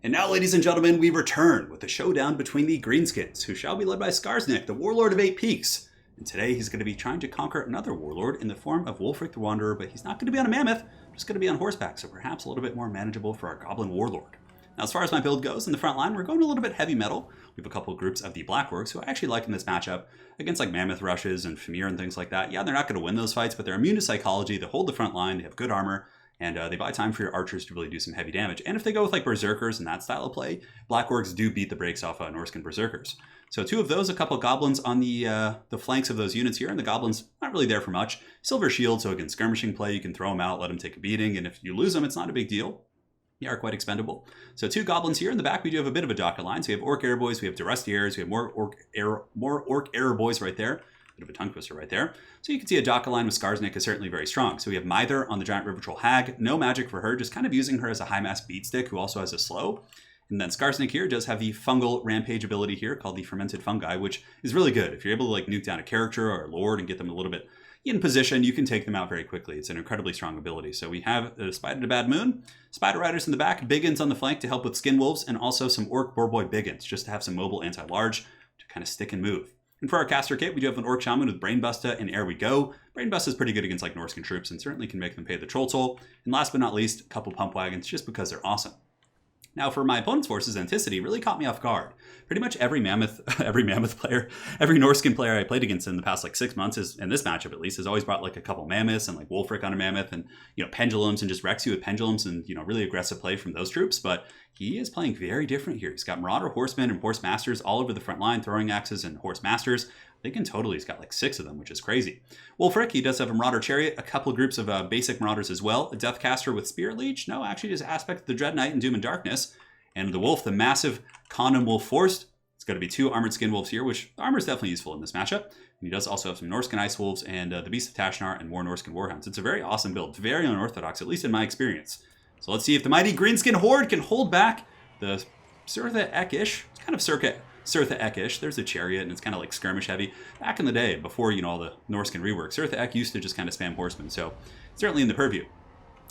And now, ladies and gentlemen, we return with a showdown between the Greenskins, who shall be led by Skarsnik, the Warlord of Eight Peaks. And today he's going to be trying to conquer another Warlord in the form of Wulfric the Wanderer, but he's not going to be on a Mammoth, just going to be on horseback, so perhaps a little bit more manageable for our Goblin Warlord. Now, as far as my build goes, in the front line, we're going a little bit heavy metal. We have a couple of groups of the Black Orcs, who I actually like in this matchup, against like Mammoth Rushes and Famir and things like that. Yeah, they're not going to win those fights, but they're immune to psychology, they hold the front line, they have good armor, and they buy time for your archers to really do some heavy damage. And if they go with like Berserkers and that style of play, Black Orcs do beat the brakes off Norscan Berserkers. So two of those, a couple of Goblins on the flanks of those units here, and the Goblins not really there for much. Silver Shield, so against skirmishing play, you can throw them out, let them take a beating, and if you lose them, it's not a big deal. They are quite expendable. So two Goblins here. In the back, we do have a bit of a dotted line. So we have Orc Air Boys, we have Durustiers, we have more Orc Air Boys right there. Bit of a tongue twister right there. So you can see a Daka line with Skarsnik is certainly very strong. So we have Mither on the Giant River Troll Hag. No magic for her, just kind of using her as a high mass beatstick who also has a slow. And then Skarsnik here does have the fungal rampage ability here called the Fermented Fungi, which is really good. If you're able to like nuke down a character or a lord and get them a little bit in position, you can take them out very quickly. It's an incredibly strong ability. So we have the Spider to Bad Moon, Spider Riders in the back, Biggins on the flank to help with Skin Wolves, and also some Orc Boarboy Biggins just to have some mobile anti-large to kind of stick and move. And for our caster kit, we do have an Orc Shaman with Brainbusta and Ere We Go. Brainbusta is pretty good against like Norscan troops and certainly can make them pay the troll toll. And last but not least, a couple Pump Wagons just because they're awesome. Now for my opponent's forces, Anticity really caught me off guard. Pretty much every Mammoth player, every Norscan player I played against in the past like 6 months, in this matchup at least, has always brought like a couple Mammoths and like Wulfric on a Mammoth and, Pendulums and just wrecks you with Pendulums and, really aggressive play from those troops. But he is playing very different here. He's got Marauder Horsemen and Horse Masters all over the front line, Throwing Axes and Horse Masters. I think in total he's got like 6 of them, which is crazy. Wulfric, he does have a Marauder Chariot, a couple of groups of basic Marauders as well, a Deathcaster with Spirit Leech. No, actually just Aspect of the Dread Knight and Doom and Darkness. And the Wolf, the massive Conan Wolf Forced. It's going to be 2 Armored Skin Wolves here, which the armor is definitely useful in this matchup. And he does also have some Norscan Ice Wolves and the Beast of Tashnar and more Norscan Warhounds. It's a very awesome build, very unorthodox, at least in my experience. So let's see if the mighty Greenskin Horde can hold back the SURTHA Ekish. It's kind of SURTHA Ekish. There's a chariot and it's kind of like skirmish heavy. Back in the day, before all the Norscan rework, SURTHA Ek used to just kind of spam horsemen. So certainly in the purview.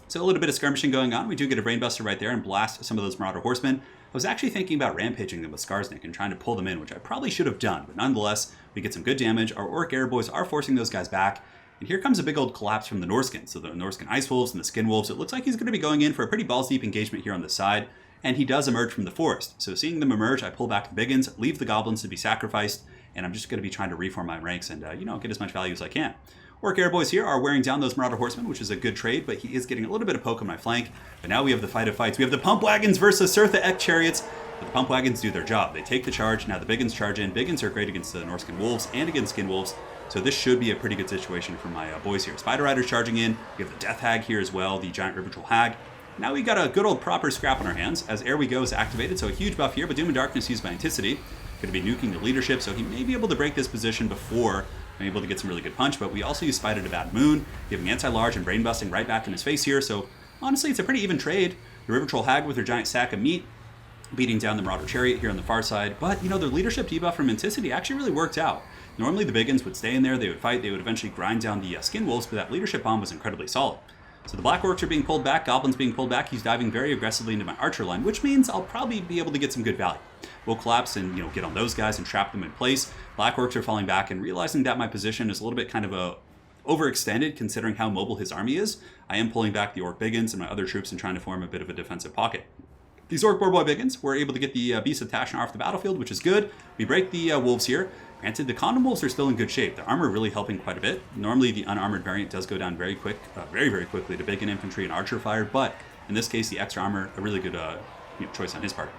So a little bit of skirmishing going on. We do get a Brainbuster right there and blast some of those Marauder Horsemen. I was actually thinking about rampaging them with Skarsnik and trying to pull them in, which I probably should have done. But nonetheless, we get some good damage. Our Orc Air Boys are forcing those guys back. And here comes a big old collapse from the Norskins. So the Norscan Ice Wolves and the Skin Wolves. It looks like he's going to be going in for a pretty balls deep engagement here on the side. And he does emerge from the forest. So seeing them emerge, I pull back the Biggins, leave the Goblins to be sacrificed. And I'm just going to be trying to reform my ranks and, get as much value as I can. Orc Air Boys here are wearing down those Marauder Horsemen, which is a good trade, but he is getting a little bit of poke on my flank. But now we have the fight of fights. We have the Pump Wagons versus SURTHA Ek Chariots. But the Pump Wagons do their job. They take the charge. Now the Biggins charge in. Biggins are great against the Norscan Wolves and against Skin Wolves. So this should be a pretty good situation for my boys here. Spider Riders charging in. We have the Death Hag here as well, the Giant River Troll Hag. Now we got a good old proper scrap on our hands as Ere We Go is activated. So a huge buff here, but Doom and Darkness used by Anticity. Going to be nuking the leadership, so he may be able to break this position before I'm able to get some really good punch, but we also use Spider to Bad Moon, giving anti-large and brain busting right back in his face here, so honestly it's a pretty even trade. The River Troll Hag with her giant sack of meat, beating down the Marauder Chariot here on the far side, but their leadership debuff from Anticity actually really worked out. Normally the Biggins would stay in there, they would fight, they would eventually grind down the Skin Wolves, but that leadership bomb was incredibly solid. So the Black Orcs are being pulled back, Goblins being pulled back, he's diving very aggressively into my Archer line, which means I'll probably be able to get some good value. We'll collapse and get on those guys and trap them in place. Black Orcs are falling back and realizing that my position is a little bit kind of overextended considering how mobile his army is. I am pulling back the Orc Biggins and my other troops and trying to form a bit of a defensive pocket. These Orc Boarboy Biggins were able to get the Beast of Tashnar off the battlefield, which is good. We break the Wolves here. Granted, the Condom Wolves are still in good shape. The armor really helping quite a bit. Normally, the unarmored variant does go down very very quickly to Biggin Infantry and Archer Fire, but in this case, the extra armor, a really good choice on his part.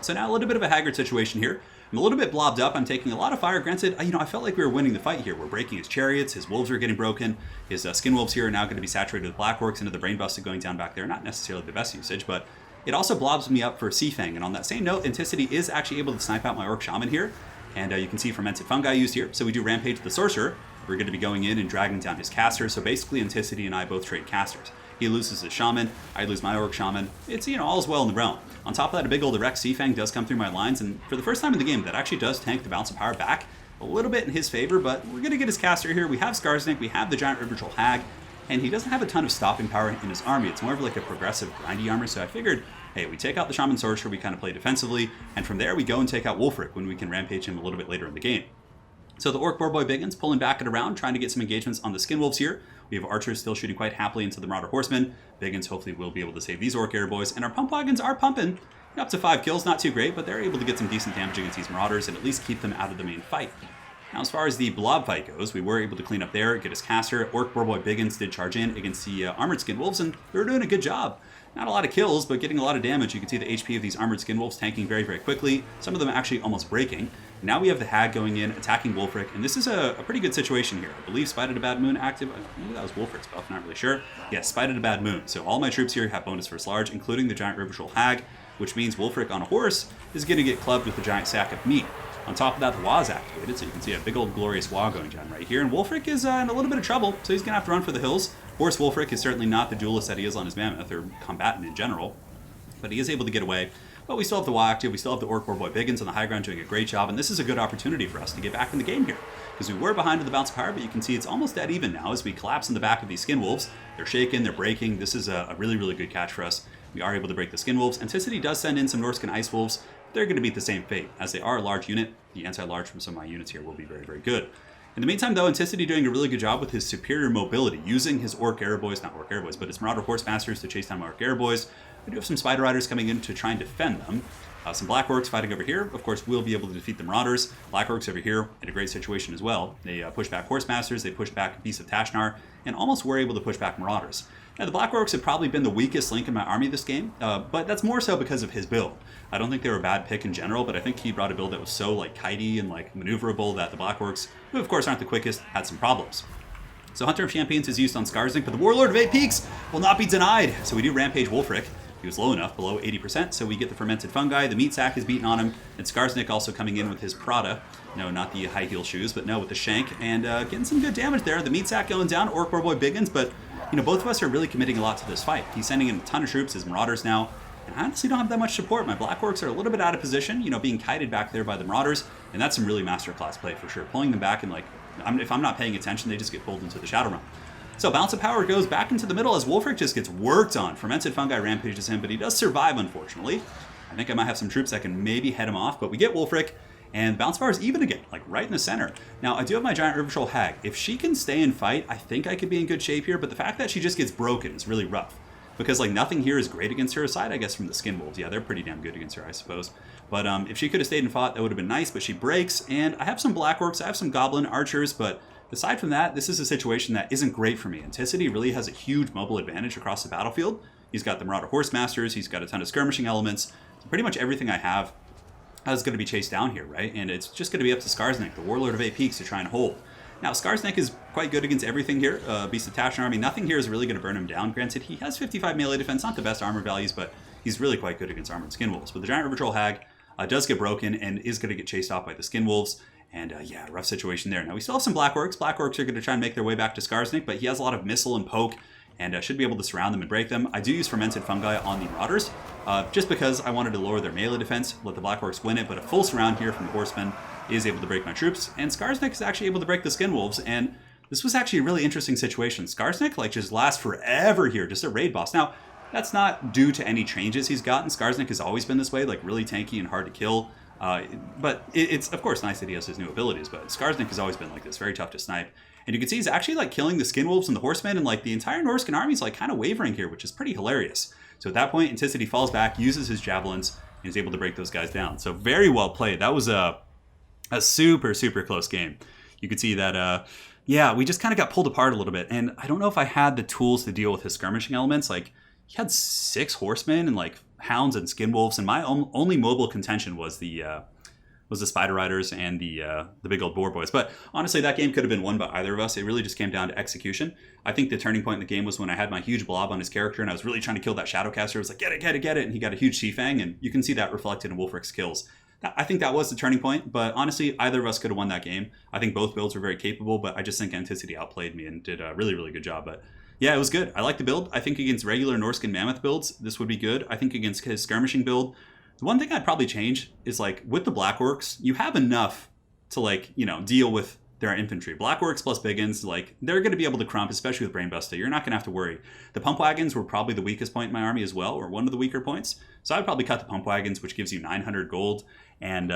So now a little bit of a haggard situation here. I'm a little bit blobbed up. I'm taking a lot of fire. Granted, I felt like we were winning the fight here. We're breaking his chariots. His wolves are getting broken. His Skin Wolves here are now going to be saturated with Black Orcs into the Brain Busted going down back there. Not necessarily the best usage, but it also blobs me up for Sea Fang. And on that same note, Anticity is actually able to snipe out my Orc Shaman here. And you can see Fermented Fungi used here. So we do Rampage the Sorcerer. We're going to be going in and dragging down his caster. So basically, Anticity and I both trade casters. He loses his Shaman, I lose my Orc Shaman. It's, all's well in the realm. On top of that, a big old erect Sea Fang does come through my lines, and for the first time in the game, that actually does tank the balance of power back a little bit in his favor, but we're going to get his caster here. We have Skarsnik, we have the Giant River Troll Hag, and he doesn't have a ton of stopping power in his army. It's more of like a progressive grindy armor, so I figured, hey, we take out the Shaman Sorcerer, we kind of play defensively, and from there we go and take out Wulfric when we can rampage him a little bit later in the game. So the Orc Boarboy Biggins pulling back and around, trying to get some engagements on the Skinwolves here. We have Archers still shooting quite happily into the Marauder Horsemen. Biggins hopefully will be able to save these Orc Airboys, and our Pump Wagons are pumping. Up to 5 kills, not too great, but they're able to get some decent damage against these Marauders and at least keep them out of the main fight. Now, as far as the blob fight goes, we were able to clean up there, get his caster. Orc Boarboy Biggins did charge in against the Armored Skinwolves, and they were doing a good job. Not a lot of kills, but getting a lot of damage. You can see the HP of these Armored Skinwolves tanking very, very quickly. Some of them actually almost breaking. Now we have the Hag going in, attacking Wulfric, and this is a pretty good situation here. I believe Spite at a Bad Moon active. Maybe that was Wulfric's buff, not really sure. Yes, Spite at a Bad Moon. So all my troops here have bonus first large, including the Giant River Troll Hag, which means Wulfric on a horse is going to get clubbed with a giant sack of meat. On top of that, the Wa is activated, so you can see a big old glorious Wa going down right here. And Wulfric is in a little bit of trouble, so he's going to have to run for the hills. Horse Wulfric is certainly not the duelist that he is on his Mammoth, or combatant in general, but he is able to get away. But we still have the Wa active, we still have the Orc Boarboy Biggins on the high ground doing a great job, and this is a good opportunity for us to get back in the game here. Because we were behind with the Bounce of Power, but you can see it's almost dead even now as we collapse in the back of these Skinwolves. They're shaking, they're breaking. This is a really, really good catch for us. We are able to break the Skinwolves. Anticity does send in some Norscan Ice Wolves. They're going to beat the same fate. As they are a large unit, the anti-large from some of my units here will be very, very good. In the meantime, though, Anticity doing a really good job with his superior mobility, using his Orc Airboys, not Orc Airboys, but his Marauder Horsemasters to chase down my Orc Airboys. We do have some Spider Riders coming in to try and defend them. Some Black Orcs fighting over here. Of course, we'll be able to defeat the Marauders. Black Orcs over here in a great situation as well. They push back Horsemasters, they push back Beasts of Tashnar, and almost were able to push back Marauders. Now, the Black Orcs have probably been the weakest link in my army this game, but that's more so because of his build. I don't think they were a bad pick in general, but I think he brought a build that was so KITE and maneuverable that the Black Orcs, who of course aren't the quickest, had some problems. So Hunter of Champions is used on Skarsnik, but the Warlord of 8 Peaks will not be denied. So we do Rampage Wulfric. He was low enough, below 80%, so we get the Fermented Fungi. The Meat Sack is beaten on him, and Skarsnik also coming in with his Prada. No, not the high heel shoes, but no, with the Shank, and getting some good damage there. The Meat Sack going down, Orc Boarboy Biggins, but both of us are really committing a lot to this fight. He's sending in a ton of troops, his Marauders now, and I honestly don't have that much support. My Black Orcs are a little bit out of position, being kited back there by the Marauders, and that's some really masterclass play for sure. Pulling them back, and if I'm not paying attention, they just get pulled into the Shadow Realm. So Bounce of Power goes back into the middle as Wulfric just gets worked on. Fermented Fungi rampages him, but he does survive, unfortunately. I think I might have some troops that can maybe head him off, but we get Wulfric, and Bounce Power is even again, right in the center. Now, I do have my Giant River Troll Hag. If she can stay and fight, I think I could be in good shape here, but the fact that she just gets broken is really rough. Because nothing here is great against her, aside, I guess, from the Skinwolves. Yeah, they're pretty damn good against her, I suppose. But if she could have stayed and fought, that would have been nice, but she breaks, and I have some Black Orcs, I have some Goblin Archers, but aside from that, this is a situation that isn't great for me. Anticity really has a huge mobile advantage across the battlefield. He's got the Marauder Horsemasters, he's got a ton of skirmishing elements. So pretty much everything I have is going to be chased down here, right? And it's just going to be up to Skarsnik, the Warlord of 8 Peaks, to try and hold. Now, Skarsnik is quite good against everything here. Beast of Tashnar, I mean, nothing here is really going to burn him down. Granted, he has 55 melee defense, not the best armor values, but he's really quite good against Armored Skinwolves. But the Giant River Troll Hag does get broken and is going to get chased off by the Skinwolves. And yeah, rough situation there. Now, we still have some Black Orcs. Black Orcs are going to try and make their way back to Skarsnik, but he has a lot of missile and poke, and should be able to surround them and break them. I do use Fermented Fungi on the Marauders, just because I wanted to lower their melee defense, let the Black Orcs win it, but a full surround here from the Horsemen is able to break my troops, and Skarsnik is actually able to break the Skinwolves, and this was actually a really interesting situation. Skarsnik, just lasts forever here, just a raid boss. Now, that's not due to any changes he's gotten. Skarsnik has always been this way, really tanky and hard to kill. But it's, of course, nice that he has his new abilities, but Skarsnik has always been like this, very tough to snipe. And you can see he's actually killing the Skinwolves and the Horsemen, and the entire Norscan army is kind of wavering here, which is pretty hilarious. So at that point, Anticity falls back, uses his javelins, and is able to break those guys down. So very well played. That was a super, super close game. You could see that, yeah, we just kind of got pulled apart a little bit. And I don't know if I had the tools to deal with his skirmishing elements. He had 6 horsemen and hounds and skinwolves, and my only mobile contention was the Spider Riders and the big old boar boys. But honestly, that game could have been won by either of us. It really just came down to execution. I think the turning point in the game was when I had my huge blob on his character, and I was really trying to kill that Shadowcaster. I was like, get it, get it, get it, and he got a huge T-Fang, and you can see that reflected in Wulfric's kills. I think that was the turning point, but honestly, either of us could have won that game. I think both builds were very capable, but I just think Anticity outplayed me and did a really, really good job. But yeah, it was good. I like the build. I think against regular Norscan Mammoth builds, this would be good. I think against his skirmishing build, the one thing I'd probably change is with the Black Orcs, you have enough to deal with There are infantry. Black Orcs plus Biggins, like, they're going to be able to crump, especially with Brainbuster. You're not going to have to worry. The Pump Wagons were probably the weakest point in my army as well, or one of the weaker points. So I would probably cut the Pump Wagons, which gives you 900 gold. And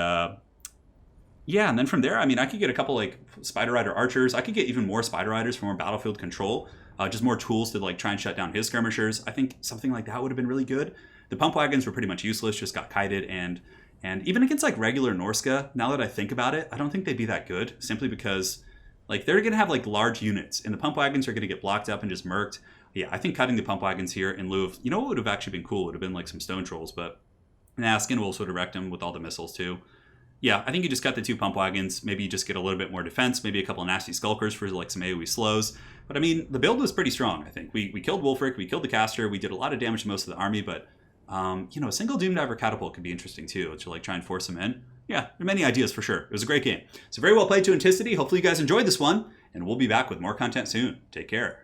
yeah, and then from there, I mean, I could get a couple like Spider Rider Archers. I could get even more Spider Riders for more battlefield control. Just more tools to like try and shut down his skirmishers. I think something like that would have been really good. The Pump Wagons were pretty much useless, just got kited, and even against like regular Norsca, now that I think about it, I don't think they'd be that good, simply because like they're gonna have like large units, and the Pump Wagons are gonna get blocked up and just murked. Yeah, I think cutting the Pump Wagons here in lieu of, you know what would have actually been cool, would have been like some Stone Trolls, but nah, Skin Wolves would have wrecked them with all the missiles too. Yeah, I think you just cut the 2 Pump Wagons, maybe you just get a little bit more defense, maybe a couple of nasty Skulkers for like some AoE slows. But I mean, the build was pretty strong, I think. We killed Wulfric, we killed the caster, we did a lot of damage to most of the army, but you know, a single Doomdiver Catapult could be interesting too, to like try and force him in. Yeah, there are many ideas for sure. It was a great game. So very well played to Anticity. Hopefully you guys enjoyed this one, and we'll be back with more content soon. Take care.